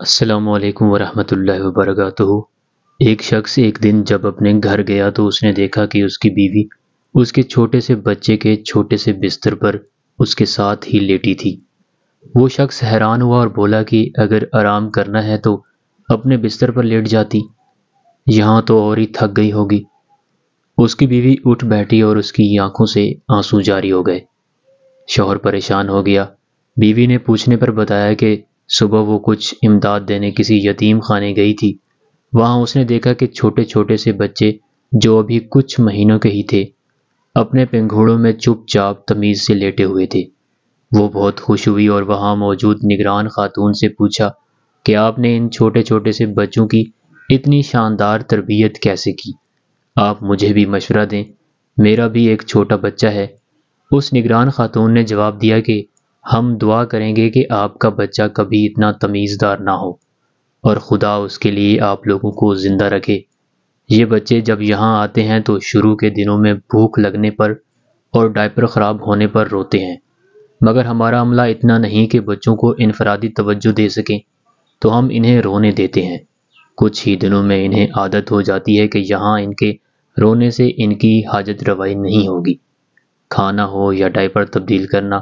السلام علیکم ورحمۃ اللہ وبرکاتہ۔ ایک شخص ایک دن جب اپنے گھر گیا تو اس نے دیکھا کہ اس کی بیوی اس کے چھوٹے سے بچے کے چھوٹے سے بستر پر اس کے ساتھ ہی لیٹی تھی۔ وہ شخص حیران ہوا اور بولا کہ اگر آرام کرنا ہے تو اپنے بستر پر لیٹ جاتی، یہاں تو اور ہی تھک گئی ہوگی۔ اس کی بیوی اٹھ بیٹھی اور اس کی آنکھوں سے آنسو جاری ہو گئے۔ شوہر پریشان ہو گیا۔ بیوی نے پوچھنے پر بتایا کہ صبح وہ کچھ امداد دینے کسی یتیم خانے گئی تھی۔ وہاں اس نے دیکھا کہ چھوٹے چھوٹے سے بچے جو ابھی کچھ مہینوں کے ہی تھے اپنے پنگھوڑوں میں چپ چاپ تمیز سے لیٹے ہوئے تھے۔ وہ بہت خوش ہوئی اور وہاں موجود نگران خاتون سے پوچھا کہ آپ نے ان چھوٹے چھوٹے سے بچوں کی اتنی شاندار تربیت کیسے کی؟ آپ مجھے بھی مشورہ دیں، میرا بھی ایک چھوٹا بچہ ہے۔ اس نگران خاتون نے جواب دیا کہ ہم دعا کریں گے کہ آپ کا بچہ کبھی اتنا تمیزدار نہ ہو اور خدا اس کے لیے آپ لوگوں کو زندہ رکھے۔ یہ بچے جب یہاں آتے ہیں تو شروع کے دنوں میں بھوک لگنے پر اور ڈائپر خراب ہونے پر روتے ہیں، مگر ہمارا عملہ اتنا نہیں کہ بچوں کو انفرادی توجہ دے سکیں، تو ہم انہیں رونے دیتے ہیں۔ کچھ ہی دنوں میں انہیں عادت ہو جاتی ہے کہ یہاں ان کے رونے سے ان کی حاجت روائی نہیں ہوگی۔ کھانا ہو یا ڈائپر تبدیل کرنا،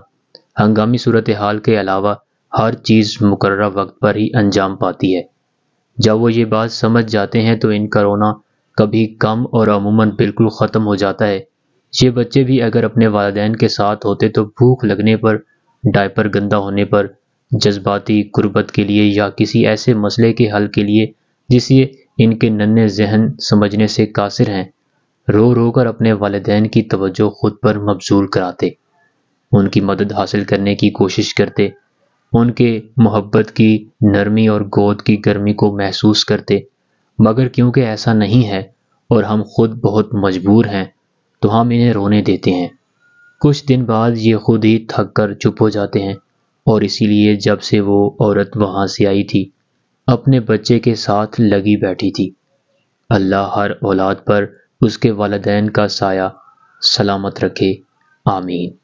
ہنگامی صورتحال کے علاوہ ہر چیز مقررہ وقت پر ہی انجام پاتی ہے۔ جب وہ یہ بات سمجھ جاتے ہیں تو ان کا رونا کبھی کم اور عموماً بالکل ختم ہو جاتا ہے۔ یہ بچے بھی اگر اپنے والدین کے ساتھ ہوتے تو بھوک لگنے پر، ڈائپر گندا ہونے پر، جذباتی قربت کے لیے یا کسی ایسے مسئلے کے حل کے لیے جسے ان کے ننھے ذہن سمجھنے سے قاصر ہیں، رو رو کر اپنے والدین کی توجہ خود پر مبذول کراتے، ان کی مدد حاصل کرنے کی کوشش کرتے، ان کے محبت کی نرمی اور گود کی گرمی کو محسوس کرتے، مگر کیونکہ ایسا نہیں ہے اور ہم خود بہت مجبور ہیں تو ہم انہیں رونے دیتے ہیں۔ کچھ دن بعد یہ خود ہی تھک کر چپ ہو جاتے ہیں، اور اسی لیے جب سے وہ عورت وہاں سے آئی تھی اپنے بچے کے ساتھ لگی بیٹھی تھی۔ اللہ ہر اولاد پر اس کے والدین کا سایہ سلامت رکھے، آمین۔